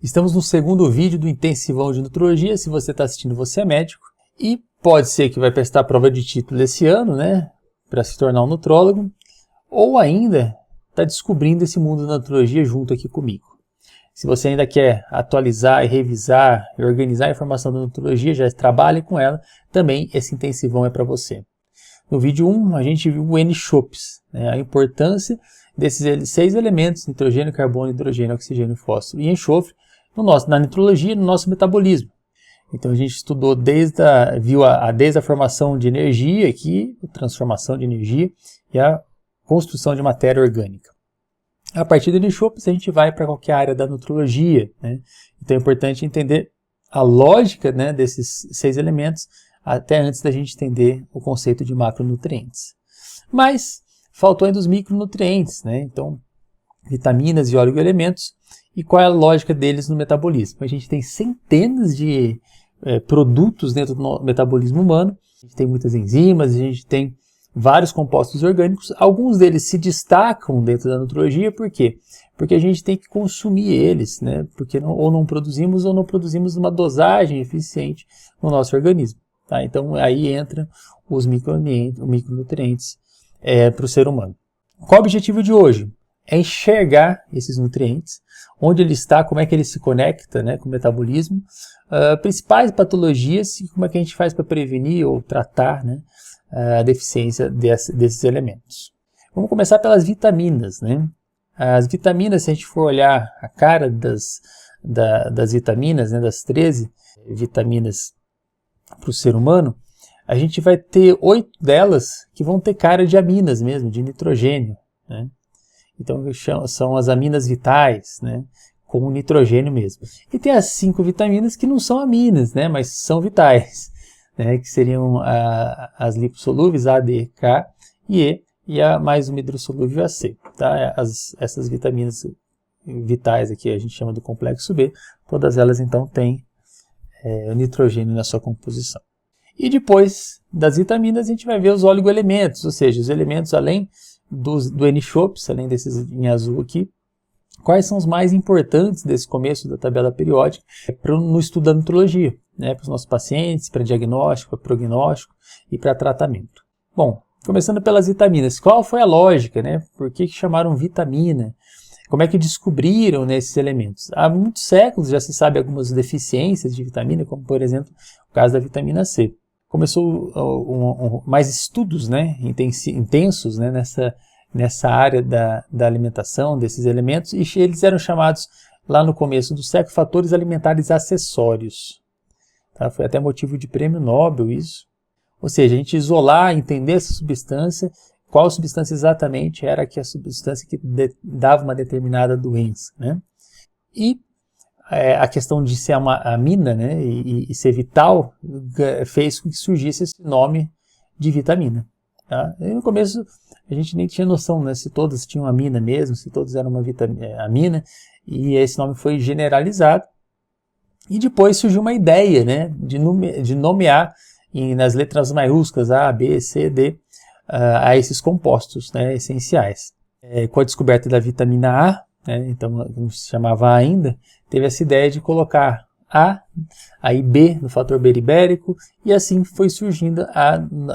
Estamos no segundo vídeo do Intensivão de Nutrologia. Se você está assistindo, você é médico. E pode ser que vai prestar a prova de título esse ano, né? Para se tornar um nutrólogo. Ou ainda está descobrindo esse mundo da nutrologia junto aqui comigo. Se você ainda quer atualizar e revisar e organizar a informação da nutrologia, já trabalhe com ela, também esse intensivão é para você. No vídeo 1, a gente viu o N-CHOPS, né? A importância desses 6 elementos, nitrogênio, carbono, hidrogênio, oxigênio, fósforo e enxofre, na nutrologia e no nosso metabolismo. Então a gente estudou desde a formação de energia aqui, a transformação de energia e a construção de matéria orgânica. A partir do N-CHOPS a gente vai para qualquer área da nutrologia, né? Então é importante entender a lógica, né, desses 6 elementos até antes da gente entender o conceito de macronutrientes. Mas faltou ainda os micronutrientes, né? Então vitaminas e oligoelementos e qual é a lógica deles no metabolismo. A gente tem centenas de produtos dentro do metabolismo humano, a gente tem muitas enzimas, a gente tem vários compostos orgânicos, alguns deles se destacam dentro da nutrologia, por quê? Porque a gente tem que consumir eles, né? Porque ou não produzimos numa dosagem eficiente no nosso organismo. Tá? Então aí entram os micronutrientes para o ser humano. Qual o objetivo de hoje? É enxergar esses nutrientes, onde ele está, como é que ele se conecta, né, com o metabolismo, principais patologias e como é que a gente faz para prevenir ou tratar, né, a deficiência desses elementos. Vamos começar pelas vitaminas, né? As vitaminas, se a gente for olhar a cara das vitaminas, né, das 13 vitaminas para o ser humano, a gente vai ter 8 delas que vão ter cara de aminas mesmo, de nitrogênio, né? Então são as aminas vitais, né, com o nitrogênio mesmo. E tem as 5 vitaminas que não são aminas, né, mas são vitais, né, que seriam as lipossolúveis, A, D, K e E, mais uma hidrossolúvel, a C. Tá? Essas vitaminas vitais aqui a gente chama do complexo B, todas elas então têm nitrogênio na sua composição. E depois das vitaminas a gente vai ver os oligoelementos, ou seja, os elementos além do N-CHOPS, além desses em azul aqui, quais são os mais importantes desse começo da tabela periódica no estudo da nutrologia, né, para os nossos pacientes, para diagnóstico, para prognóstico e para tratamento. Bom, começando pelas vitaminas, qual foi a lógica, né? Por que chamaram vitamina? Como é que descobriram, né, esses elementos? Há muitos séculos já se sabe algumas deficiências de vitamina, como por exemplo o caso da vitamina C. Começou mais estudos, né, intensos, né, nessa área da alimentação desses elementos, e eles eram chamados lá no começo do século fatores alimentares acessórios. Tá? Foi até motivo de prêmio Nobel isso. Ou seja, a gente isolar, entender essa substância, qual substância exatamente era a substância que dava uma determinada doença, né? E a questão de ser uma amina, né, e ser vital fez com que surgisse esse nome de vitamina. Tá? E no começo a gente nem tinha noção, né, se todas tinham amina mesmo, se todas eram uma amina, e esse nome foi generalizado. E depois surgiu uma ideia, né, de nomear nas letras maiúsculas A, B, C, D a esses compostos, né, essenciais. Com a descoberta da vitamina A, né, então não se chamava A ainda, teve essa ideia de colocar A, aí B no fator beribérico, e assim foi surgindo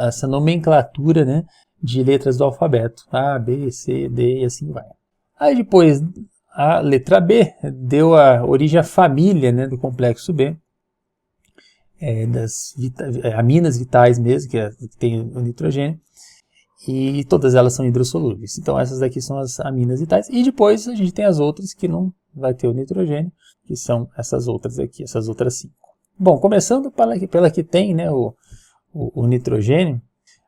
essa nomenclatura, né, de letras do alfabeto, A, B, C, D e assim vai. Aí depois a letra B deu a origem à família, né, do complexo B, das aminas vitais mesmo, que tem o nitrogênio, e todas elas são hidrossolúveis. Então essas daqui são as aminas vitais, e depois a gente tem as outras que não vai ter o nitrogênio, que são essas outras aqui, essas outras 5. Bom, começando pela que tem, né, o nitrogênio,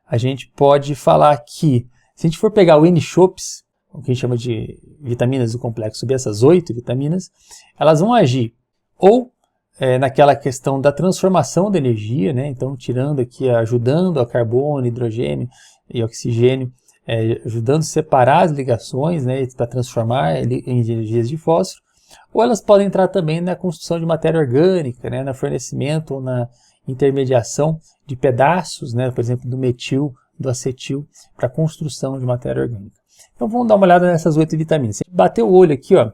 a gente pode falar que, se a gente for pegar o N-CHOPS, o que a gente chama de vitaminas do complexo B, essas 8 vitaminas, elas vão agir ou naquela questão da transformação da energia, né? Então tirando aqui, ajudando a carbono, hidrogênio e oxigênio, ajudando a separar as ligações, né, para transformar em energias de fósforo, ou elas podem entrar também na construção de matéria orgânica, né, no fornecimento ou na intermediação de pedaços, né, por exemplo, do metil, do acetil, para a construção de matéria orgânica. Então vamos dar uma olhada nessas 8 vitaminas. Se a gente bater o olho aqui, ó,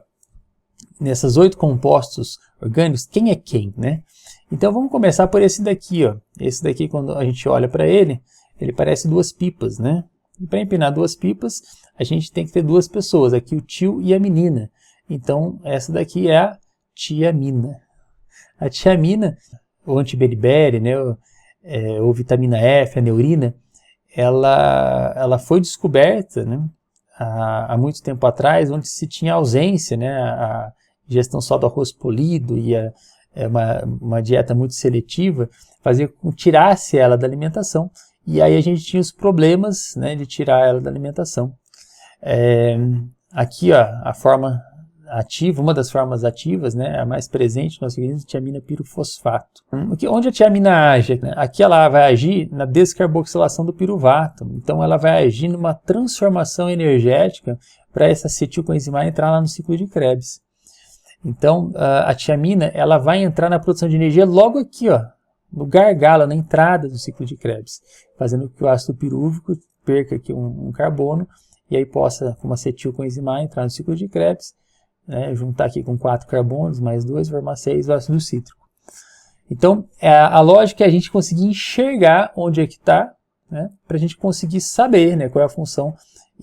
nessas 8 compostos orgânicos, quem é quem, né? Então vamos começar por esse daqui, ó. Esse daqui, quando a gente olha para ele, ele parece 2 pipas, né? E para empinar 2 pipas, a gente tem que ter 2 pessoas, aqui o tio e a menina. Então essa daqui é a tiamina. A tiamina, ou antiberiberi, né? Ou vitamina F, a neurina, ela foi descoberta, né, há muito tempo atrás, onde se tinha ausência, né, a ingestão só do arroz polido e uma dieta muito seletiva, fazia com que tirasse ela da alimentação, e aí a gente tinha os problemas, né, de tirar ela da alimentação. Aqui, ó, a forma ativa, uma das formas ativas, né, a mais presente no nosso organismo, é a tiamina pirufosfato. Onde a tiamina age? Né? Aqui ela vai agir na descarboxilação do piruvato. Então ela vai agir numa transformação energética para essa acetilcoenzima entrar lá no ciclo de Krebs. Então a tiamina ela vai entrar na produção de energia logo aqui, ó, no gargalo, na entrada do ciclo de Krebs, fazendo com que o ácido pirúvico perca aqui um carbono e aí possa, como acetilcoenzima, entrar no ciclo de Krebs, né, juntar aqui com 4 carbonos, mais 2, formar 6, o ácido cítrico. Então, a lógica é a gente conseguir enxergar onde é que está, né, para a gente conseguir saber, né, qual é a função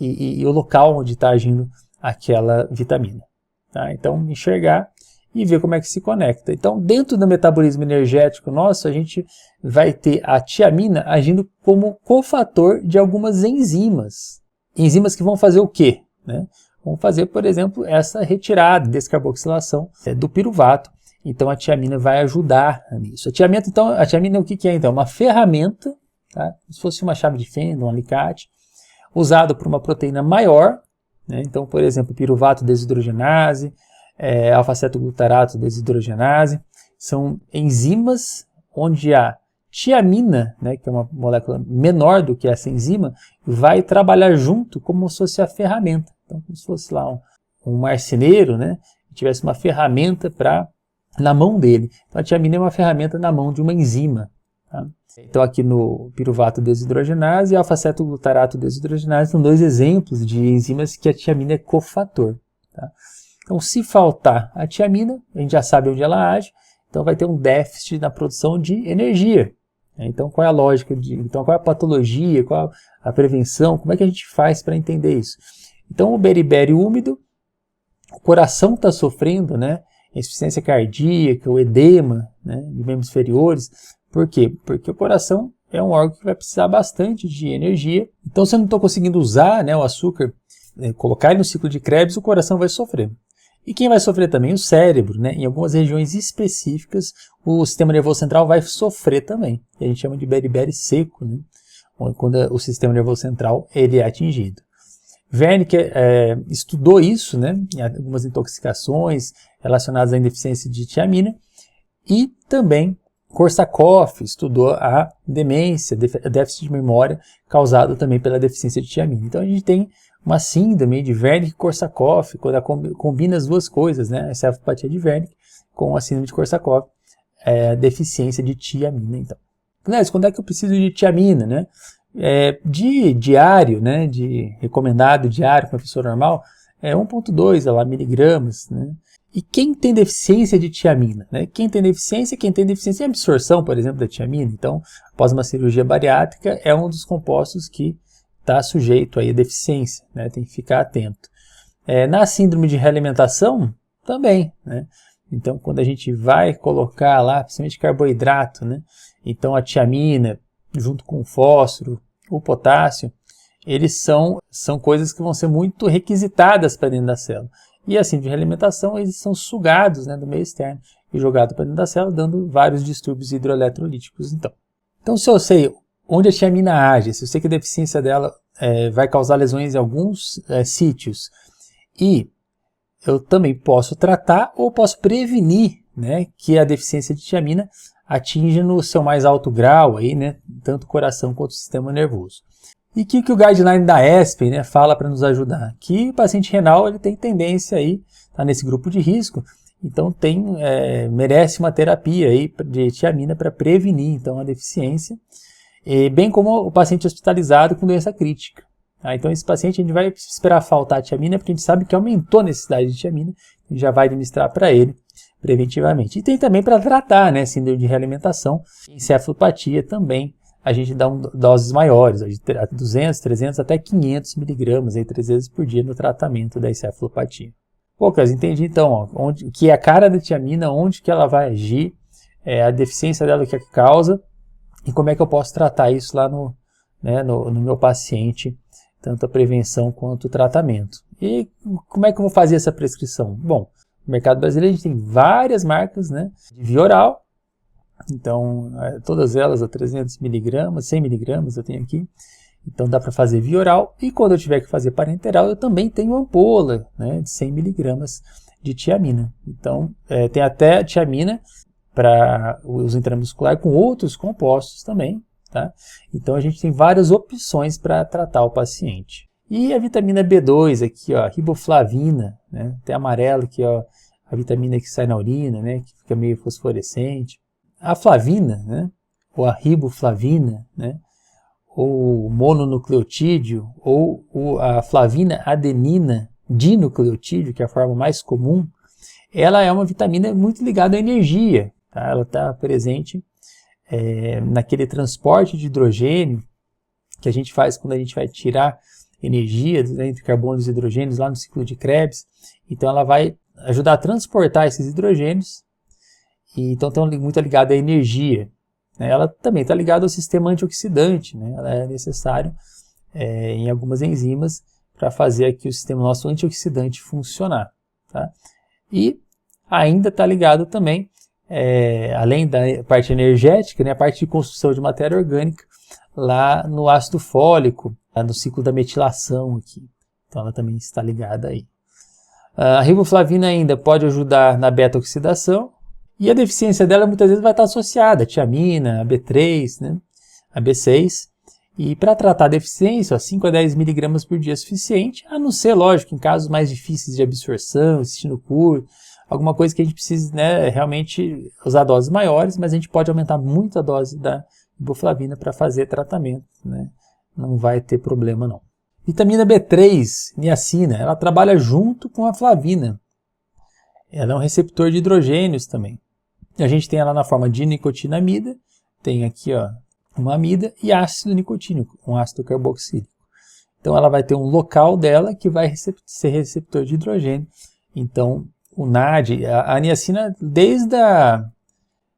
e o local onde está agindo aquela vitamina. Tá? Então, enxergar e ver como é que se conecta. Então, dentro do metabolismo energético nosso, a gente vai ter a tiamina agindo como cofator de algumas enzimas. Enzimas que vão fazer o quê? Né? Vamos fazer, por exemplo, essa retirada, descarboxilação do piruvato. Então a tiamina vai ajudar nisso. A tiamina o que é então? Uma ferramenta, tá? Como se fosse uma chave de fenda, um alicate, usado por uma proteína maior, né? Então, por exemplo, piruvato desidrogenase, alfa-cetoglutarato desidrogenase, são enzimas onde a tiamina, né, que é uma molécula menor do que essa enzima, vai trabalhar junto como se fosse a ferramenta. Então, como se fosse lá um marceneiro, né, tivesse uma ferramenta na mão dele. Então, a tiamina é uma ferramenta na mão de uma enzima. Tá? Então, aqui no piruvato desidrogenase e alfa-cetoglutarato desidrogenase são 2 exemplos de enzimas que a tiamina é cofator. Tá? Então, se faltar a tiamina, a gente já sabe onde ela age, então vai ter um déficit na produção de energia. Então, qual é a lógica? Então, qual é a patologia? Qual a prevenção? Como é que a gente faz para entender isso? Então, o beriberi úmido, o coração está sofrendo, né? Insuficiência cardíaca, o edema, né, de membros inferiores. Por quê? Porque o coração é um órgão que vai precisar bastante de energia. Então, se eu não estou conseguindo usar, né, o açúcar, colocar ele no ciclo de Krebs, o coração vai sofrer. E quem vai sofrer também? O cérebro, né? Em algumas regiões específicas, o sistema nervoso central vai sofrer também. E a gente chama de beriberi seco, né? Quando o sistema nervoso central ele é atingido. Wernicke estudou isso, né, em algumas intoxicações relacionadas à deficiência de tiamina, e também Korsakoff estudou a demência, déficit de memória causado também pela deficiência de tiamina. Então a gente tem uma síndrome de Wernicke-Korsakoff, quando combina as duas coisas, né, a cefalopatia de Wernicke com a síndrome de Korsakoff, deficiência de tiamina. Então, aliás, quando é que eu preciso de tiamina, né? De diário, né, de recomendado diário para uma pessoa normal, 1,2 miligramas, né? E quem tem deficiência de tiamina, né? Quem tem deficiência em absorção, por exemplo, da tiamina. Então, após uma cirurgia bariátrica, é um dos compostos que está sujeito aí a deficiência, né? Tem que ficar atento. Na síndrome de realimentação, também, né? Então, quando a gente vai colocar lá, principalmente carboidrato, né? Então, a tiamina, junto com o fósforo, o potássio, eles são coisas que vão ser muito requisitadas para dentro da célula. E assim, de realimentação, eles são sugados, né, do meio externo e jogados para dentro da célula, dando vários distúrbios hidroeletrolíticos. Então, se eu sei onde a tiamina age, se eu sei que a deficiência dela vai causar lesões em alguns sítios, e eu também posso tratar ou posso prevenir, né, que a deficiência de tiamina atinja no seu mais alto grau, aí, né, tanto o coração quanto o sistema nervoso. E o que o guideline da ESPEN, né, fala para nos ajudar? Que o paciente renal ele tem tendência aí, tá nesse grupo de risco, então merece uma terapia aí de tiamina para prevenir então a deficiência, bem como o paciente hospitalizado com doença crítica. Então esse paciente a gente vai esperar faltar a tiamina, porque a gente sabe que aumentou a necessidade de tiamina, a gente já vai administrar para ele preventivamente. E tem também para tratar, né, síndrome de realimentação, encefalopatia também, a gente dá doses maiores, de 200, 300 até 500 miligramas, aí 3 vezes por dia no tratamento da encefalopatia. Pô, Carlos, entendi então, ó, que é a cara da tiamina, onde que ela vai agir, a deficiência dela, o que é que causa, e como é que eu posso tratar isso lá no meu paciente, tanto a prevenção quanto o tratamento. E como é que eu vou fazer essa prescrição? Bom, no mercado brasileiro a gente tem várias marcas, né, de via oral, então todas elas a 300 miligramas, 100 miligramas eu tenho aqui, então dá para fazer via oral, e quando eu tiver que fazer parenteral eu também tenho ampola, né, de 100 miligramas de tiamina. Então tem até tiamina para uso intramuscular com outros compostos também, tá? Então a gente tem várias opções para tratar o paciente. E a vitamina B2 aqui, ó, riboflavina, né? Tem amarelo aqui, ó, a vitamina que sai na urina, né? Que fica meio fosforescente. A flavina, né? Ou a riboflavina, né? Ou mononucleotídeo, ou a flavina adenina dinucleotídeo, que é a forma mais comum, ela é uma vitamina muito ligada à energia, tá? Ela está presente naquele transporte de hidrogênio que a gente faz quando a gente vai tirar energia entre carbonos e hidrogênios lá no ciclo de Krebs. Então ela vai ajudar a transportar esses hidrogênios, e então está muito ligada à energia. Ela também está ligada ao sistema antioxidante, né? Ela é necessário em algumas enzimas para fazer aqui o sistema nosso antioxidante funcionar, tá? E ainda está ligado também, além da parte energética, né, a parte de construção de matéria orgânica, lá no ácido fólico, lá no ciclo da metilação aqui. Então ela também está ligada aí. A riboflavina ainda pode ajudar na beta-oxidação, e a deficiência dela muitas vezes vai estar associada a tiamina, a B3, né, a B6. E para tratar a deficiência, 5 a 10 miligramas por dia é suficiente, a não ser, lógico, em casos mais difíceis de absorção, intestino curto, alguma coisa que a gente precise, né, realmente usar doses maiores, mas a gente pode aumentar muito a dose da riboflavina para fazer tratamento, né? Não vai ter problema não. Vitamina B3, niacina, ela trabalha junto com a flavina. Ela é um receptor de hidrogênios também. A gente tem ela na forma de nicotinamida, tem aqui, ó, uma amida, e ácido nicotínico, um ácido carboxílico. Então ela vai ter um local dela que vai ser receptor de hidrogênio. Então o NAD, a niacina, desde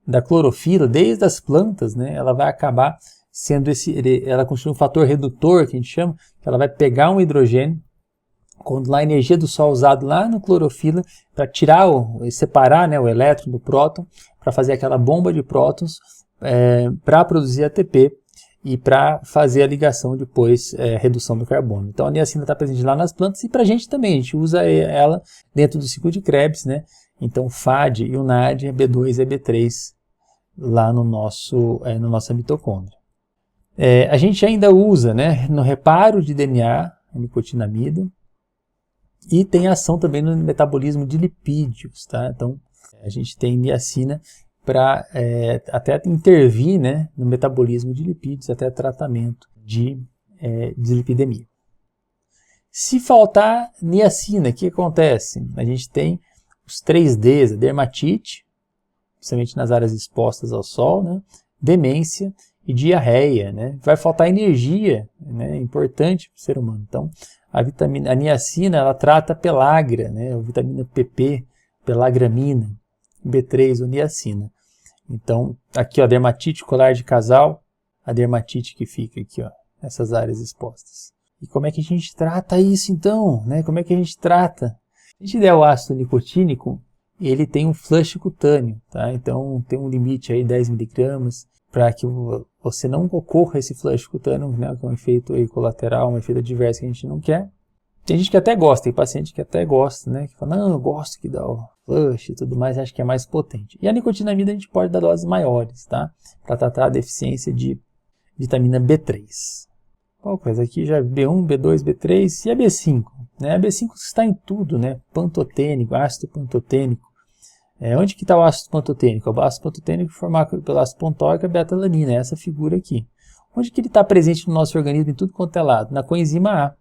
da clorofila, desde as plantas, né, ela vai acabar sendo ela constitui um fator redutor, que a gente chama, que ela vai pegar um hidrogênio, quando lá a energia do sol usada lá no clorofila, para tirar separar, né, o elétron do próton, para fazer aquela bomba de prótons, para produzir ATP e para fazer a ligação depois, redução do carbono. Então a niacina está presente lá nas plantas, e para a gente também, a gente usa ela dentro do ciclo de Krebs, né? Então FAD e o NAD, B2 e B3 lá no nossa mitocôndria. A gente ainda usa, né, no reparo de DNA, a nicotinamida, e tem ação também no metabolismo de lipídios, tá? Então a gente tem niacina para até intervir, né, no metabolismo de lipídios, até tratamento de dislipidemia. Se faltar niacina, o que acontece? A gente tem os 3Ds, a dermatite, principalmente nas áreas expostas ao sol, né, demência e diarreia, né? Vai faltar energia, né, importante para o ser humano. Então a niacina, ela trata a pellagra, né, a vitamina PP, pelagramina, B3 ou niacina. Então, aqui, ó, dermatite colar de casal, a dermatite que fica aqui, ó, nessas áreas expostas. E como é que a gente trata isso, então? Né? Como é que a gente trata? Se a gente der o ácido nicotínico, ele tem um flush cutâneo, tá? Então, tem um limite aí, 10 miligramas, para que você não ocorra esse flush cutâneo, né? Que é um efeito aí colateral, um efeito adverso que a gente não quer. Tem gente que até gosta, tem paciente que até gosta, né? Que fala, não, eu gosto que dá o flush e tudo mais, acho que é mais potente. E a nicotinamida a gente pode dar doses maiores, tá? Para tratar a deficiência de vitamina B3. Qual coisa aqui já B1, B2, B3 e a B5, né? A B5 está em tudo, né? Pantotênico, ácido pantotênico. Onde que está o ácido pantotênico? O ácido pantotênico formado pelo ácido pantóico e a beta-alanina, essa figura aqui. Onde que ele está presente no nosso organismo em tudo quanto é lado? Na coenzima A.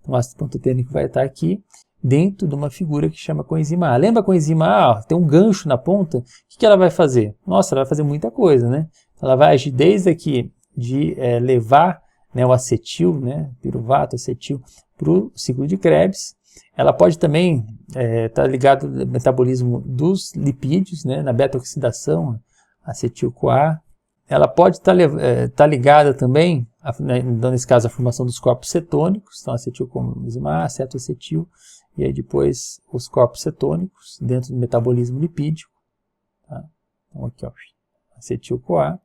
Então, o ácido pantotênico vai estar aqui dentro de uma figura que chama coenzima A. Lembra a coenzima A? Ó, tem um gancho na ponta. O que ela vai fazer? Nossa, ela vai fazer muita coisa, né? Ela vai agir desde aqui de levar, né, o acetil, né, piruvato, acetil, para o ciclo de Krebs. Ela pode também estar ligada ao metabolismo dos lipídios, né, na beta-oxidação, acetil-CoA. Ela pode estar ligada também, nesse caso, à formação dos corpos cetônicos, então acetilcoenzima A, cetoacetil, e aí depois os corpos cetônicos dentro do metabolismo lipídico. Tá? Então aqui, ó, acetil-CoA.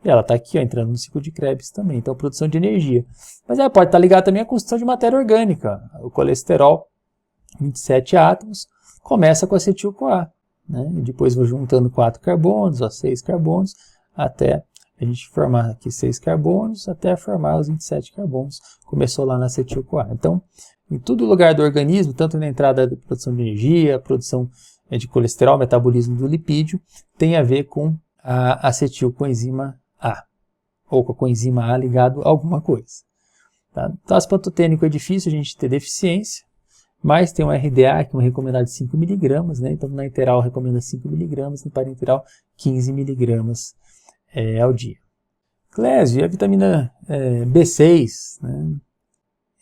E ela está aqui, ó, entrando no ciclo de Krebs também, então produção de energia. Mas ela pode estar ligada também à construção de matéria orgânica. O colesterol, 27 átomos, começa com acetil-CoA, né? E depois vou juntando 4 carbonos, ó, 6 carbonos, até a gente formar aqui 6 carbonos, até formar os 27 carbonos. Começou lá na acetil-CoA. Então, em todo lugar do organismo, tanto na entrada da produção de energia, produção de colesterol, metabolismo do lipídio, tem a ver com a acetilcoenzima A, ou com a coenzima A ligado a alguma coisa. Tá? Então, ácido pantotênico é difícil a gente ter deficiência, mas tem um RDA que é recomendado de 5 mg, né? Então na enteral recomenda 5 mg, no parenteral 15 mg ao dia. Clésio, a vitamina B6, né?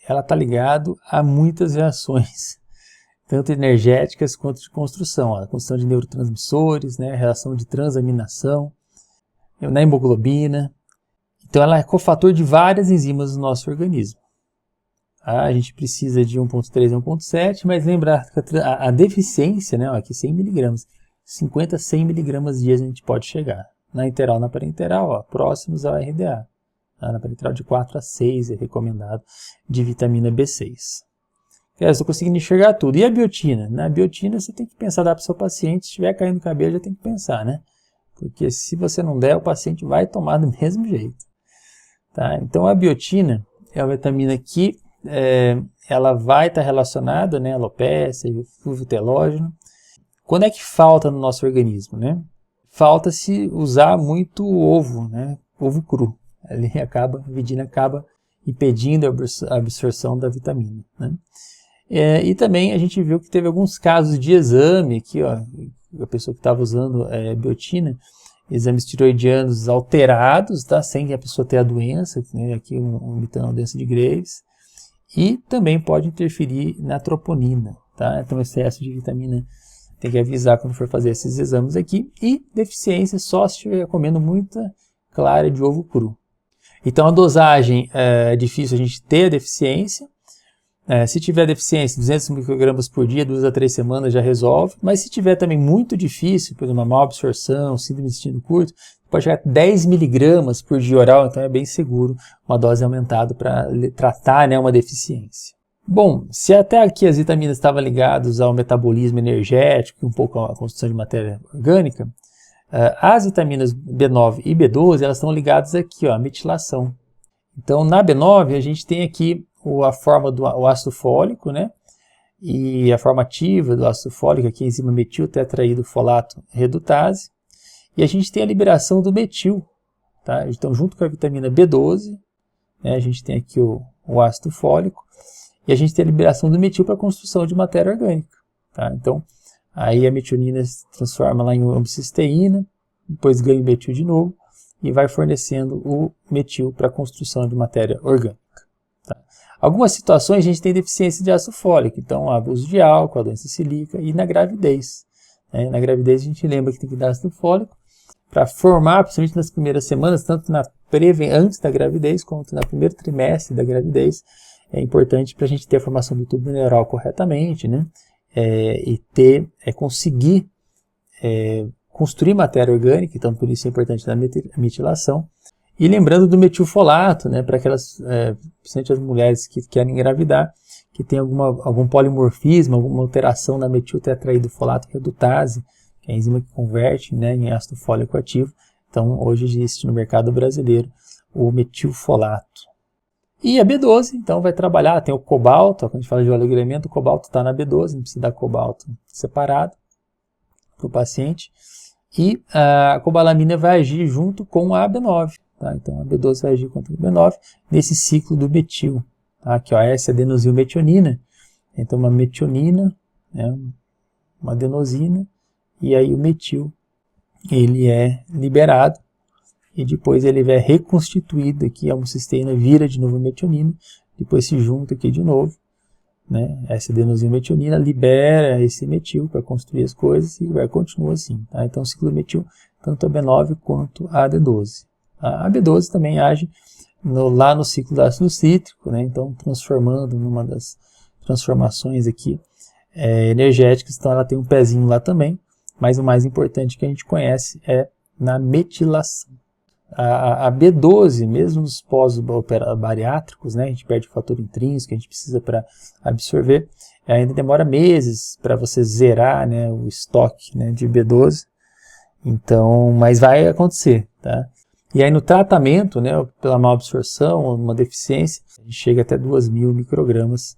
Ela está ligada a muitas reações, tanto energéticas quanto de construção. Ó, a construção de neurotransmissores, né? A reação de transaminação, na hemoglobina. Então ela é cofator de várias enzimas do nosso organismo. A gente precisa de 1.3 e 1.7, mas lembrar que a deficiência, né, ó, aqui 100 mg, 50 a 100 mg dia a gente pode chegar. Na enteral, na parenteral, ó, próximos ao RDA. Tá? Na parenteral de 4 a 6 é recomendado de vitamina B6. Eu estou conseguindo enxergar tudo. E a biotina? Na biotina você tem que pensar, dar para o seu paciente, se estiver caindo o cabelo já tem que pensar, né? Porque se você não der, o paciente vai tomar do mesmo jeito. Tá? Então a biotina é uma vitamina que ela vai estar relacionada, né, alopécia, fluvotelógeno. Quando é que falta no nosso organismo, né? Falta-se usar muito ovo, né? Ovo cru. A vidina acaba impedindo a absorção da vitamina, né? E também a gente viu que teve alguns casos de exame aqui, ó, a pessoa que estava usando biotina, exames tiroidianos alterados, tá? Sem que a pessoa tenha a doença, né? Aqui imitando a doença de Graves. E também pode interferir na troponina, tá? Então, excesso de vitamina tem que avisar quando for fazer esses exames aqui. E deficiência só se estiver comendo muita clara de ovo cru. Então, a dosagem é difícil a gente ter a deficiência. Se tiver deficiência, 200 microgramas por dia, 2 a 3 semanas já resolve. Mas se tiver também muito difícil, por exemplo, uma má absorção, síndrome de intestino curto, pode chegar a 10 miligramas por dia oral, então é bem seguro uma dose aumentada para tratar, né, uma deficiência. Bom, se até aqui as vitaminas estavam ligadas ao metabolismo energético e um pouco à construção de matéria orgânica, as vitaminas B9 e B12 elas estão ligadas aqui, ó, à metilação. Então na B9 a gente tem aqui a forma do ácido fólico, né? E a forma ativa do ácido fólico, aqui a enzima metiltetraído folato redutase. E a gente tem a liberação do metil, tá? Então junto com a vitamina B12, né, a gente tem aqui o ácido fólico, e a gente tem a liberação do metil para a construção de matéria orgânica, tá? Então aí a metionina se transforma lá em homocisteína, depois ganha o metil de novo, e vai fornecendo o metil para a construção de matéria orgânica. Tá? Algumas situações a gente tem deficiência de ácido fólico, então abuso de álcool, a doença celíaca e na gravidez. Né? Na gravidez a gente lembra que tem que dar ácido fólico para formar, principalmente nas primeiras semanas, tanto antes da gravidez quanto no primeiro trimestre da gravidez. É importante para a gente ter a formação do tubo neural corretamente, né? E conseguir construir matéria orgânica, então por isso é importante a metilação. E lembrando do metilfolato, né, para aquelas, principalmente as mulheres que querem engravidar, que tem algum polimorfismo, alguma alteração na metiltetraído folato redutase, que é a enzima que converte, né, em ácido fólico ativo. Então hoje existe no mercado brasileiro o metilfolato. E a B12, então, vai trabalhar, tem o cobalto, quando a gente fala de oleoelementos, o cobalto está na B12, não precisa dar cobalto separado para o paciente. E a cobalamina vai agir junto com a B9. tá? Então a B12 vai agir contra o B9 nesse ciclo do metil. Tá? Aqui, ó, essa é a adenosilmetionina. Então uma metionina, né, uma adenosina, e aí o metil ele é liberado, e depois ele é reconstituído aqui, a homocisteína vira de novo metionina, depois se junta aqui de novo, né? Essa adenosilmetionina libera esse metil para construir as coisas e vai continuar assim, tá? Então o ciclo do metil, tanto a B9 quanto a D12. A B12 também age lá no ciclo do ácido cítrico, né? Então transformando numa das transformações aqui energéticas, então ela tem um pezinho lá também, mas o mais importante que a gente conhece é na metilação. A B12, mesmo nos pós-bariátricos, né, a gente perde o fator intrínseco que a gente precisa para absorver, ainda demora meses para você zerar, né, o estoque, né, de B12, então, mas vai acontecer, tá? E aí no tratamento, né, pela má absorção ou uma deficiência, a gente chega até 2.000 microgramas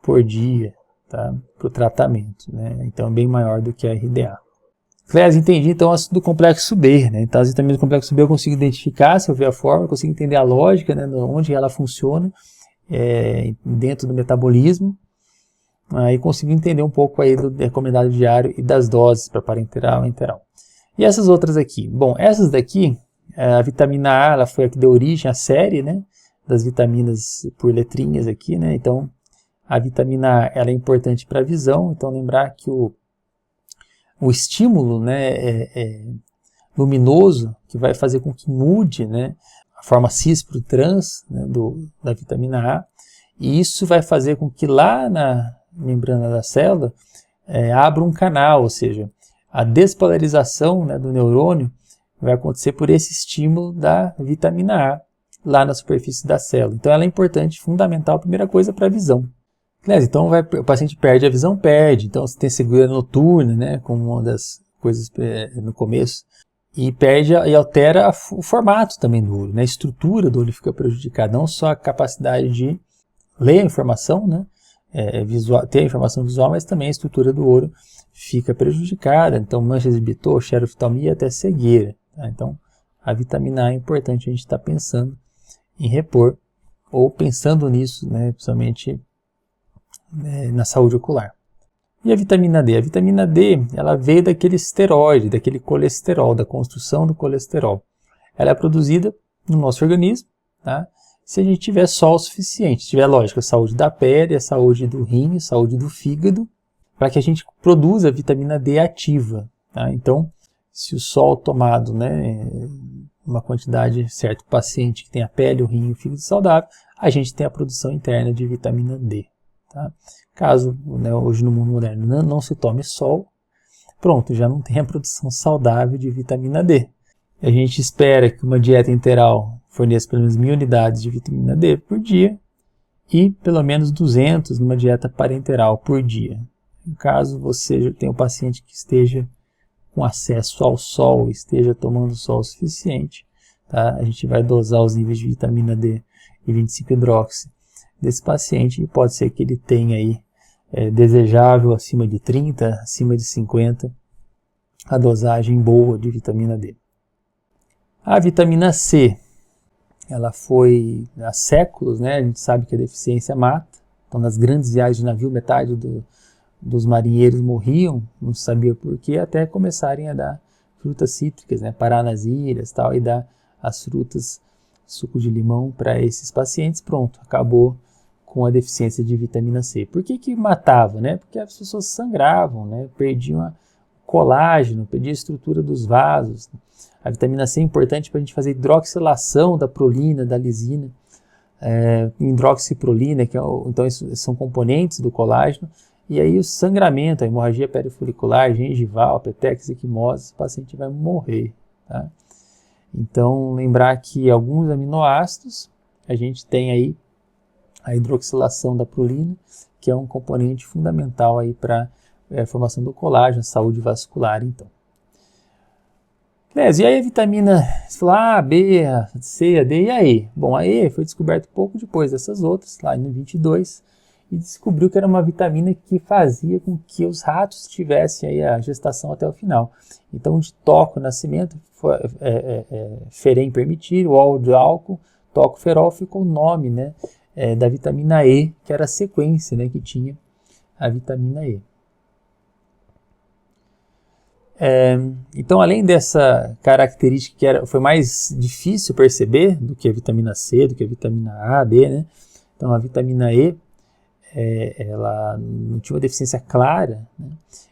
por dia, tá, para o tratamento, né? Então é bem maior do que a RDA. Clés, entendi então ácido do complexo B, né? Então as vitaminas do complexo B eu consigo identificar, se eu ver a fórmula, consigo entender a lógica, né, onde ela funciona dentro do metabolismo, aí consigo entender um pouco aí do recomendado diário e das doses para parenteral e enteral. E essas outras aqui? Bom, essas daqui, a vitamina A, ela foi a que deu origem à série, né, das vitaminas por letrinhas aqui, né? Então a vitamina A ela é importante para a visão, então lembrar que o estímulo, né, luminoso, que vai fazer com que mude, né, a forma cis para o trans, né, da vitamina A, e isso vai fazer com que lá na membrana da célula abra um canal, ou seja, a despolarização, né, do neurônio vai acontecer por esse estímulo da vitamina A lá na superfície da célula. Então ela é importante, fundamental, primeira coisa para a visão. Então o paciente perde a visão, então você tem cegueira noturna, né, como uma das coisas no começo, e perde e altera o formato também do olho, né, a estrutura do olho fica prejudicada, não só a capacidade de ler a informação, né, ter a informação visual, mas também a estrutura do olho fica prejudicada, então manchas de Bitot, xeroftalmia até cegueira, tá? Então a vitamina A é importante a gente estar pensando em repor, ou pensando nisso, né, principalmente na saúde ocular. E a vitamina D? A vitamina D ela veio daquele esteroide, daquele colesterol, da construção do colesterol. Ela é produzida no nosso organismo, tá? Se a gente tiver sol suficiente, se tiver, lógico, a saúde da pele, a saúde do rim, a saúde do fígado, para que a gente produza a vitamina D ativa. Tá? Então, se o sol tomado, né, uma quantidade certa, o paciente que tem a pele, o rim e o fígado saudável, a gente tem a produção interna de vitamina D. Tá? Caso, né, hoje no mundo moderno não se tome sol, pronto, já não tem a produção saudável de vitamina D. A gente espera que uma dieta enteral forneça pelo menos 1.000 unidades de vitamina D por dia e pelo menos 200 numa dieta parenteral por dia. Caso você tenha um paciente que esteja com acesso ao sol, esteja tomando sol suficiente, tá? A gente vai dosar os níveis de vitamina D e 25-hidroxi desse paciente e pode ser que ele tenha aí desejável acima de 30, acima de 50, a dosagem boa de vitamina D. A vitamina C, ela foi há séculos, né? A gente sabe que a deficiência mata, então nas grandes viagens de navio metade dos marinheiros morriam, não sabia porquê, até começarem a dar frutas cítricas, né? Parar nas ilhas tal, e dar as frutas, suco de limão para esses pacientes, pronto, acabou com a deficiência de vitamina C. Por que matava? Né? Porque as pessoas sangravam, né? Perdiam colágeno, perdiam a estrutura dos vasos. A vitamina C é importante para a gente fazer hidroxilação da prolina, da lisina, hidroxiprolina, então esses são componentes do colágeno, e aí o sangramento, a hemorragia perifolicular, gengival, petex, equimose, o paciente vai morrer. Tá? Então, lembrar que alguns aminoácidos, a gente tem aí a hidroxilação da prolina, que é um componente fundamental aí para a formação do colágeno, saúde vascular, então. E aí a vitamina, você falou A, B, C, A, D, e aí? Bom, a E foi descoberta pouco depois dessas outras, lá em 22, e descobriu que era uma vitamina que fazia com que os ratos tivessem aí a gestação até o final. Então, de toco, nascimento, ferem permitir, o óleo de álcool, tocoferol, ficou o nome, né, da vitamina E, que era a sequência, né, que tinha a vitamina E. Então, além dessa característica que foi mais difícil perceber do que a vitamina C, do que a vitamina A, B, né? Então, a vitamina E, ela não tinha uma deficiência clara, né?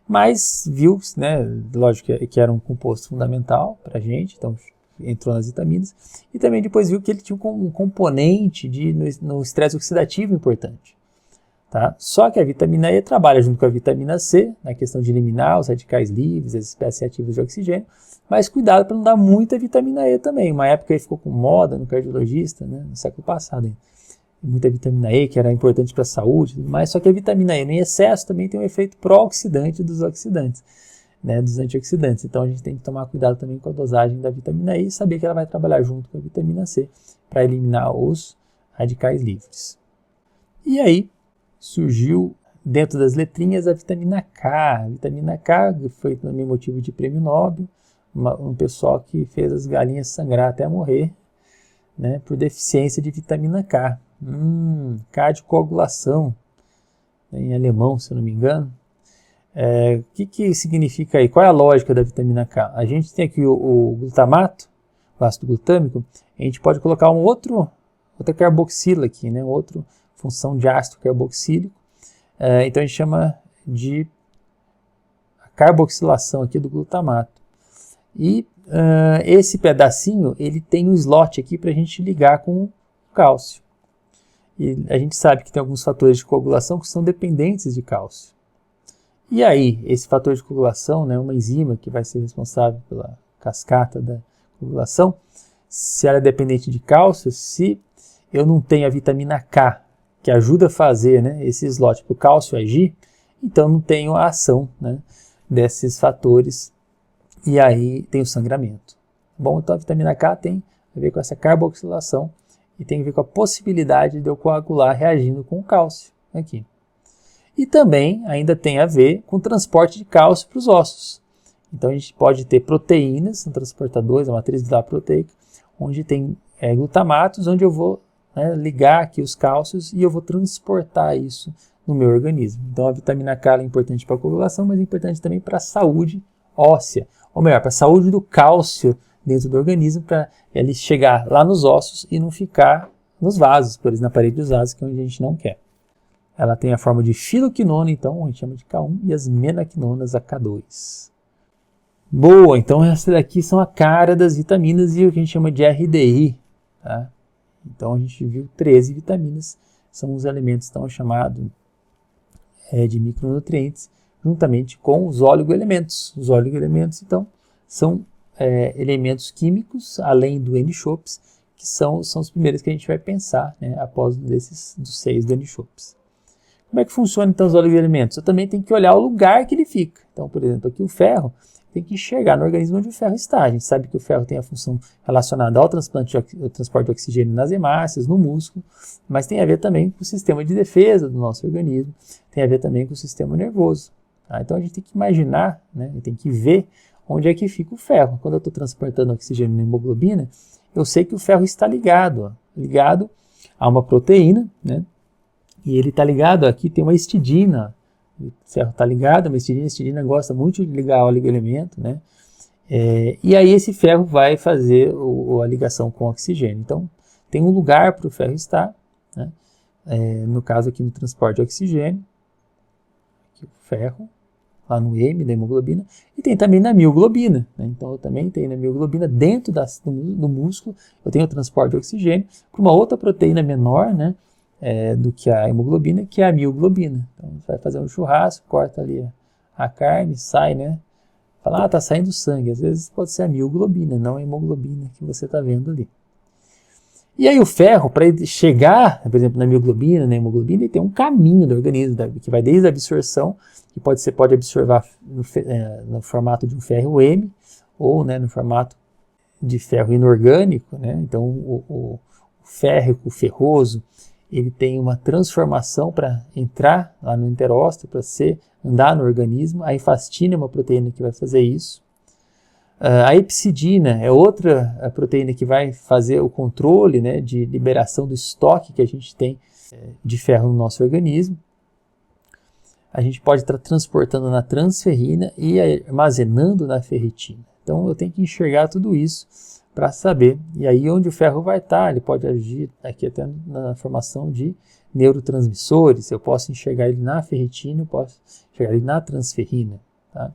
Mas viu, né, lógico que era um composto fundamental para a gente, então entrou nas vitaminas, e também depois viu que ele tinha um componente no estresse oxidativo importante. Tá? Só que a vitamina E trabalha junto com a vitamina C, na questão de eliminar os radicais livres, as espécies ativas de oxigênio, mas cuidado para não dar muita vitamina E também. Uma época aí ficou com moda no cardiologista, né, no século passado, hein? Muita vitamina E, que era importante para a saúde e tudo mais, só que a vitamina E em excesso também tem um efeito pró-oxidante dos oxidantes, né, dos antioxidantes. Então a gente tem que tomar cuidado também com a dosagem da vitamina E e saber que ela vai trabalhar junto com a vitamina C para eliminar os radicais livres. E aí surgiu dentro das letrinhas a vitamina K. A vitamina K foi também motivo de prêmio Nobel, um pessoal que fez as galinhas sangrar até morrer, né, por deficiência de vitamina K. K de coagulação, em alemão, se eu não me engano. O que significa aí? Qual é a lógica da vitamina K? A gente tem aqui o glutamato, o ácido glutâmico, a gente pode colocar outra carboxila aqui, né? Outra função de ácido carboxílico. Então a gente chama de carboxilação aqui do glutamato. E esse pedacinho, ele tem um slot aqui para a gente ligar com o cálcio. E a gente sabe que tem alguns fatores de coagulação que são dependentes de cálcio. E aí, esse fator de coagulação, né, uma enzima que vai ser responsável pela cascata da coagulação, se ela é dependente de cálcio, se eu não tenho a vitamina K, que ajuda a fazer, né, esse slot para o cálcio agir, então não tenho a ação, né, desses fatores, e aí tem o sangramento. Bom, então a vitamina K tem a ver com essa carboxilação, e tem a ver com a possibilidade de eu coagular reagindo com o cálcio aqui. E também ainda tem a ver com o transporte de cálcio para os ossos. Então a gente pode ter proteínas, são transportadores, a matriz glutar proteica, onde tem glutamatos, onde eu vou, né, ligar aqui os cálcios e eu vou transportar isso no meu organismo. Então a vitamina K é importante para a coagulação, mas é importante também para a saúde óssea, ou melhor, para a saúde do cálcio dentro do organismo, para ele chegar lá nos ossos e não ficar nos vasos, por exemplo, na parede dos vasos, que é onde a gente não quer. Ela tem a forma de filoquinona, então, a gente chama de K1, e as menaquinonas, a K2. Boa, então essas daqui são a cara das vitaminas e o que a gente chama de RDI. Tá? Então a gente viu 13 vitaminas, são os elementos então chamados de micronutrientes, juntamente com os oligoelementos. Os oligoelementos, então, são elementos químicos, além do N-Chops, que são os primeiros que a gente vai pensar, né, após dos 6 do N-Chops. Como é que funciona então os oligoelementos? Eu também tenho que olhar o lugar que ele fica. Então, por exemplo, aqui o ferro tem que enxergar no organismo onde o ferro está. A gente sabe que o ferro tem a função relacionada ao transporte de oxigênio nas hemácias, no músculo, mas tem a ver também com o sistema de defesa do nosso organismo, tem a ver também com o sistema nervoso. Tá? Então a gente tem que imaginar, né, tem que ver onde é que fica o ferro. Quando eu estou transportando oxigênio na hemoglobina, eu sei que o ferro está ligado a uma proteína, né? E ele está ligado, aqui tem uma histidina, o ferro está ligado a uma histidina, a histidina gosta muito de ligar ao oligoelemento, né? E aí esse ferro vai fazer a ligação com o oxigênio. Então, tem um lugar para o ferro estar, né? No caso aqui no transporte de oxigênio, aqui o ferro, lá no M da hemoglobina, e tem também na mioglobina, né? Então eu também tenho na mioglobina, dentro do músculo, eu tenho o transporte de oxigênio para uma outra proteína menor, né, do que a hemoglobina, que é a mioglobina. Então você vai fazer um churrasco, corta ali a carne, sai, né, fala, tá saindo sangue, às vezes pode ser a mioglobina, não a hemoglobina que você está vendo ali. E aí o ferro, para ele chegar, por exemplo, na mioglobina, na hemoglobina, ele tem um caminho do organismo, que vai desde a absorção, que pode absorver no formato de um ferro M, ou, né, no formato de ferro inorgânico, né? Então o férrico, o ferroso, ele tem uma transformação para entrar lá no enterócito, para andar no organismo. A efastina é uma proteína que vai fazer isso. A epsidina é outra proteína que vai fazer o controle, né, de liberação do estoque que a gente tem de ferro no nosso organismo. A gente pode estar transportando na transferrina e armazenando na ferritina. Então eu tenho que enxergar tudo isso para saber. E aí onde o ferro vai estar, ele pode agir aqui até na formação de neurotransmissores. Eu posso enxergar ele na ferritina, eu posso enxergar ele na transferrina. Tá?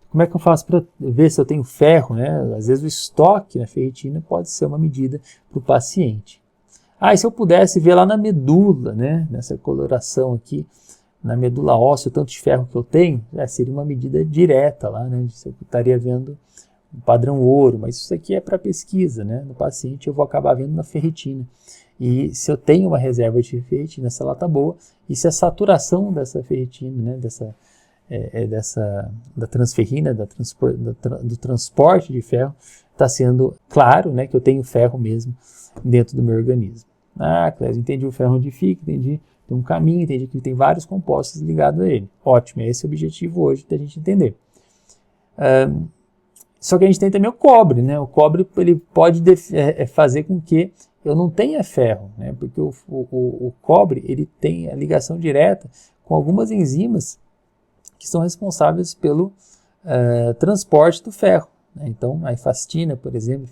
Como é que eu faço para ver se eu tenho ferro, né? Às vezes o estoque na ferritina pode ser uma medida para o paciente. E se eu pudesse ver lá na medula, né? Nessa coloração aqui, na medula óssea, o tanto de ferro que eu tenho, seria uma medida direta lá, né? Eu estaria vendo um padrão ouro, mas isso aqui é para pesquisa, né? No paciente eu vou acabar vendo na ferritina. E se eu tenho uma reserva de ferritina, se ela está boa, e se a saturação dessa ferritina, né? Da transferrina, do transporte de ferro, está sendo claro, né, que eu tenho ferro mesmo dentro do meu organismo. Clésio, entendi o ferro onde fica, entendi, tem um caminho, entendi que tem vários compostos ligados a ele. Ótimo, esse é o objetivo hoje da gente entender. Só que a gente tem também o cobre, né? O cobre ele pode fazer com que eu não tenha ferro, né? Porque o cobre ele tem a ligação direta com algumas enzimas que são responsáveis pelo transporte do ferro. Né? Então, a efastina, por exemplo,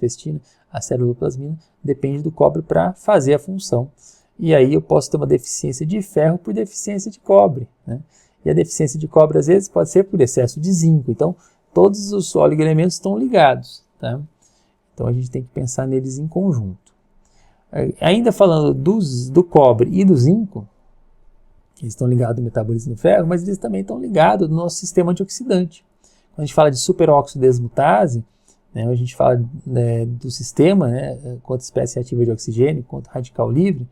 a ceruloplasmina, depende do cobre para fazer a função. E aí eu posso ter uma deficiência de ferro por deficiência de cobre. Né? E a deficiência de cobre, às vezes, pode ser por excesso de zinco. Então, todos os oligoelementos estão ligados. Tá? Então, a gente tem que pensar neles em conjunto. Ainda falando do cobre e do zinco, eles estão ligados ao metabolismo do ferro, mas eles também estão ligados no nosso sistema antioxidante. Quando a gente fala de superóxido desmutase, né, a gente fala do sistema, né, quanto espécie ativa de oxigênio, quanto radical livre,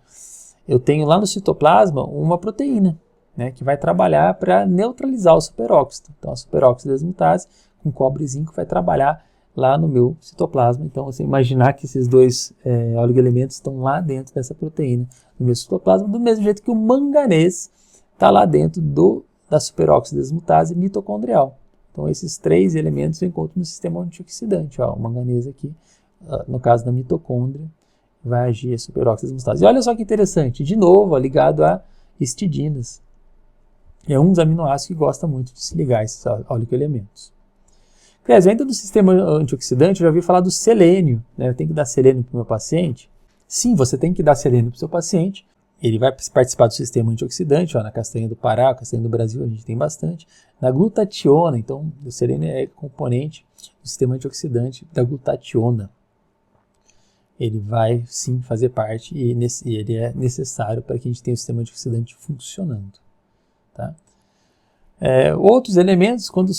eu tenho lá no citoplasma uma proteína, né, que vai trabalhar para neutralizar o superóxido. Então, a superóxido desmutase com cobre e zinco vai trabalhar lá no meu citoplasma. Então, você imaginar que esses dois oligoelementos estão lá dentro dessa proteína no meu citoplasma, do mesmo jeito que o manganês está lá dentro da superóxido desmutase mitocondrial. Então, esses três elementos eu encontro no sistema antioxidante. O manganês aqui, no caso da mitocôndria, vai agir a superóxido desmutase. E olha só que interessante, de novo, ligado a histidinas. É um dos aminoácidos que gosta muito de se ligar a esses oligoelementos. Ainda no sistema antioxidante, eu já ouvi falar do selênio. Né? Eu tenho que dar selênio para o meu paciente? Sim, você tem que dar selênio para o seu paciente. Ele vai participar do sistema antioxidante. Na castanha do Pará, castanha do Brasil, a gente tem bastante. Na glutationa, então, o selênio é componente do sistema antioxidante da glutationa. Ele vai, sim, fazer parte e ele é necessário para que a gente tenha o sistema antioxidante funcionando. Tá? Outros elementos, quando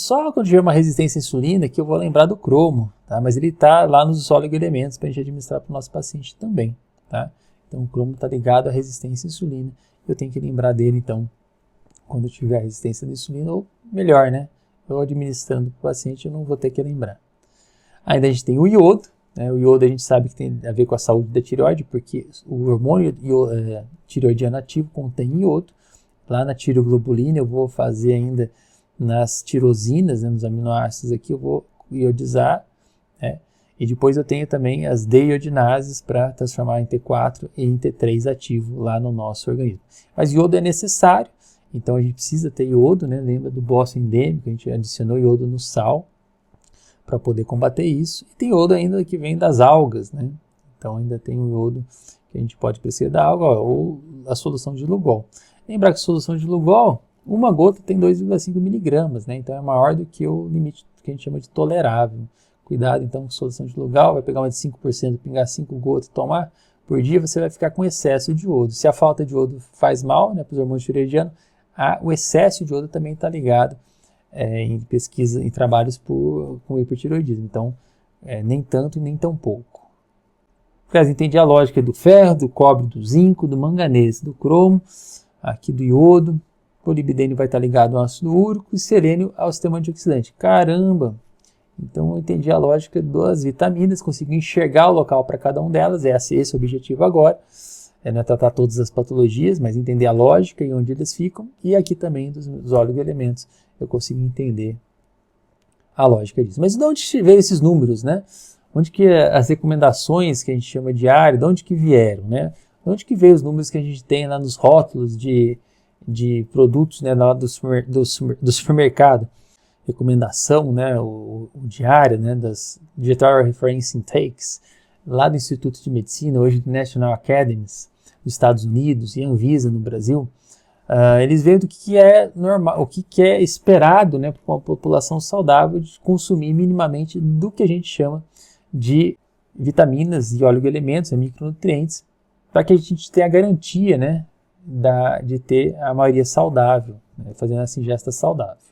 tiver uma resistência à insulina, que eu vou lembrar do cromo, tá? Mas ele está lá nos oligoelementos para a gente administrar para o nosso paciente também. Tá? Então o cromo está ligado à resistência à insulina, eu tenho que lembrar dele então, quando tiver resistência à insulina, ou melhor, né? Eu administrando para o paciente, eu não vou ter que lembrar. Ainda a gente tem o iodo, né? O iodo a gente sabe que tem a ver com a saúde da tireoide, porque o hormônio tireoidiano ativo contém iodo. Lá na tireoglobulina eu vou fazer ainda nas tirosinas, né, nos aminoácidos aqui, eu vou iodizar, né, e depois eu tenho também as deiodinases para transformar em T4 e em T3 ativo lá no nosso organismo. Mas iodo é necessário, então a gente precisa ter iodo, né, lembra do bócio endêmico, a gente adicionou iodo no sal para poder combater isso, e tem iodo ainda que vem das algas, né, então ainda tem o iodo que a gente pode prescrever da alga, ou a solução de Lugol. Lembrar que a solução de Lugol, uma gota tem 2,5 miligramas, né? Então é maior do que o limite que a gente chama de tolerável. Cuidado então com a solução de Lugol, vai pegar uma de 5%, pingar 5 gotas e tomar por dia, você vai ficar com excesso de iodo. Se a falta de iodo faz mal, né, para os hormônios tireoidianos, o excesso de iodo também está ligado em pesquisa, em trabalhos com hipertireoidismo. Então, nem tanto e nem tão pouco. Entendi a lógica do ferro, do cobre, do zinco, do manganês, do cromo, aqui do iodo, molibdênio vai estar ligado ao ácido úrico e selênio ao sistema antioxidante. Caramba! Então eu entendi a lógica das vitaminas, consegui enxergar o local para cada um delas, esse é o objetivo agora. não é tratar todas as patologias, mas entender a lógica e onde eles ficam. E aqui também dos oligoelementos eu consigo entender a lógica disso. Mas de onde veio esses números, né? Onde que as recomendações que a gente chama diário, de onde que vieram, né? De onde que veio os números que a gente tem lá nos rótulos de produtos, né, lá do supermercado? Recomendação, né, o diário, né, das Dietary Reference Intakes, lá do Instituto de Medicina, hoje do National Academies, dos Estados Unidos e Anvisa no Brasil, eles veem do que é normal, o que é esperado, né, para uma população saudável de consumir minimamente do que a gente chama de vitaminas e oligoelementos, micronutrientes, para que a gente tenha a garantia, né, de ter a maioria saudável, né, fazendo essa ingesta saudável.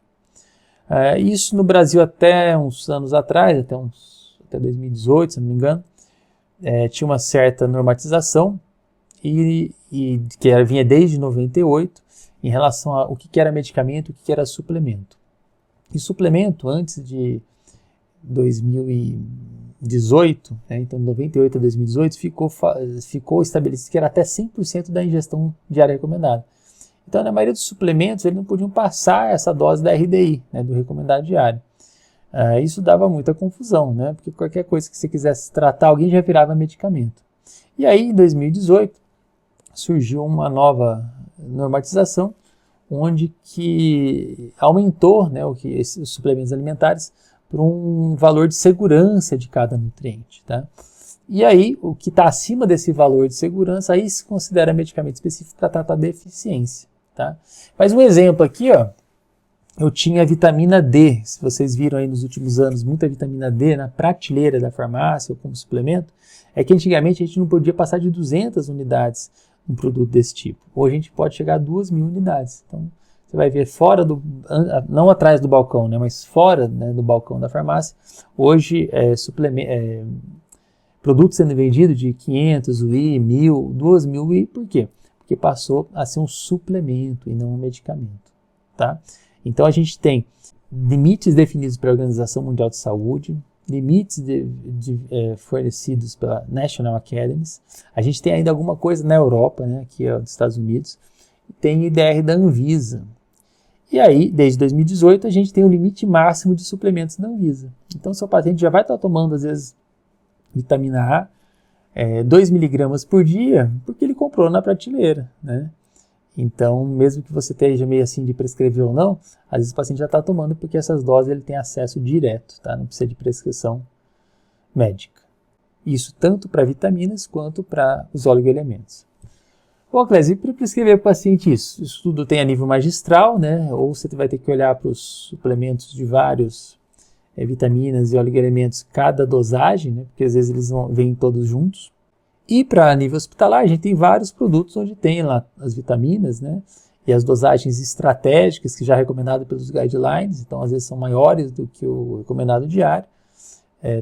Isso no Brasil até uns anos atrás, até 2018, se não me engano, tinha uma certa normatização e que vinha desde 98 em relação ao que era medicamento e o que era suplemento. E suplemento, antes de 2018, né, então de 98 a 2018, ficou estabelecido que era até 100% da ingestão diária recomendada. Então, na maioria dos suplementos, eles não podiam passar essa dose da RDI, né, do recomendado diário. Isso dava muita confusão, né, porque qualquer coisa que você quisesse tratar, alguém já virava medicamento. E aí, em 2018, surgiu uma nova normatização, onde que aumentou, né, os suplementos alimentares por um valor de segurança de cada nutriente, tá? E aí, o que está acima desse valor de segurança, aí se considera medicamento específico para tratar deficiência, tá? Mas um exemplo aqui, ó, eu tinha a vitamina D, se vocês viram aí nos últimos anos, muita vitamina D na prateleira da farmácia ou como suplemento, é que antigamente a gente não podia passar de 200 unidades um produto desse tipo. Hoje a gente pode chegar a 2.000 unidades. Então, você vai ver fora não atrás do balcão, né, mas fora, né, do balcão da farmácia, hoje produtos sendo vendidos de 500 UI, 1.000, 2.000 UI, por quê? Porque passou a ser um suplemento e não um medicamento, tá? Então a gente tem limites definidos pela Organização Mundial de Saúde, limites fornecidos pela National Academies, a gente tem ainda alguma coisa na Europa, né, aqui dos Estados Unidos, e tem IDR da Anvisa. E aí, desde 2018, a gente tem um limite máximo de suplementos da Anvisa. Então, seu paciente já vai estar tomando, às vezes, vitamina A, 2 miligramas por dia, porque ele comprou na prateleira, né? Então, mesmo que você esteja meio assim de prescrever ou não, às vezes o paciente já está tomando porque essas doses ele tem acesso direto, tá? Não precisa de prescrição médica. Isso tanto para vitaminas quanto para os oligoelementos. Bom, Clésio, e para prescrever para o paciente isso? Isso tudo tem a nível magistral, né? Ou você vai ter que olhar para os suplementos de vários vitaminas e oligoelementos, cada dosagem, né? Porque às vezes eles vêm todos juntos. E para nível hospitalar, a gente tem vários produtos onde tem lá as vitaminas, né? E as dosagens estratégicas, que já é recomendado pelos guidelines, então às vezes são maiores do que o recomendado diário.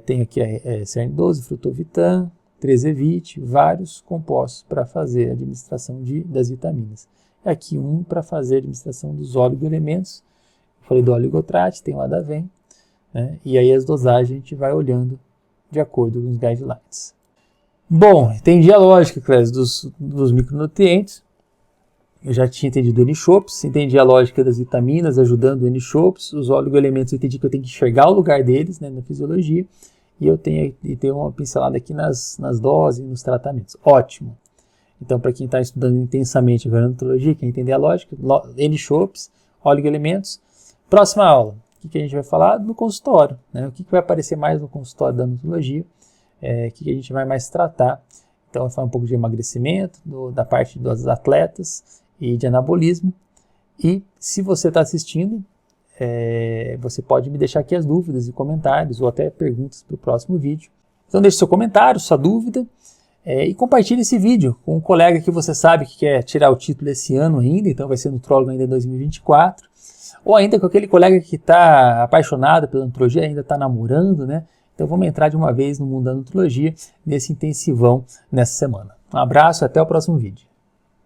Tem aqui a CERN12, Frutovitan, 3-Evite, vários compostos para fazer a administração das vitaminas. E aqui para fazer a administração dos oligoelementos. Eu falei do oligotrate, tem o Adaven, né? E aí as dosagens a gente vai olhando de acordo com os guidelines. Bom, entendi a lógica, Clésio, dos micronutrientes. Eu já tinha entendido o N-Shops, entendi a lógica das vitaminas ajudando o N-Shops. Os oligoelementos eu entendi que eu tenho que enxergar o lugar deles, né, na fisiologia. E eu tenho uma pincelada aqui nas doses e nos tratamentos. Ótimo. Então, para quem está estudando intensamente a gerontologia, quer entender a lógica, N-Shops, oligoelementos. Próxima aula, o que a gente vai falar? No consultório, né? O que vai aparecer mais no consultório da odontologia, o que a gente vai mais tratar. Então, eu vou falar um pouco de emagrecimento, da parte dos atletas e de anabolismo. E se você está assistindo, você pode me deixar aqui as dúvidas e comentários ou até perguntas para o próximo vídeo. Então deixe seu comentário, sua dúvida e compartilhe esse vídeo com um colega que você sabe que quer tirar o título esse ano ainda, então vai ser nutrólogo ainda em 2024, ou ainda com aquele colega que está apaixonado pela nutrologia, ainda está namorando, né? Então vamos entrar de uma vez no mundo da nutrologia nesse intensivão nessa semana. Um abraço e até o próximo vídeo.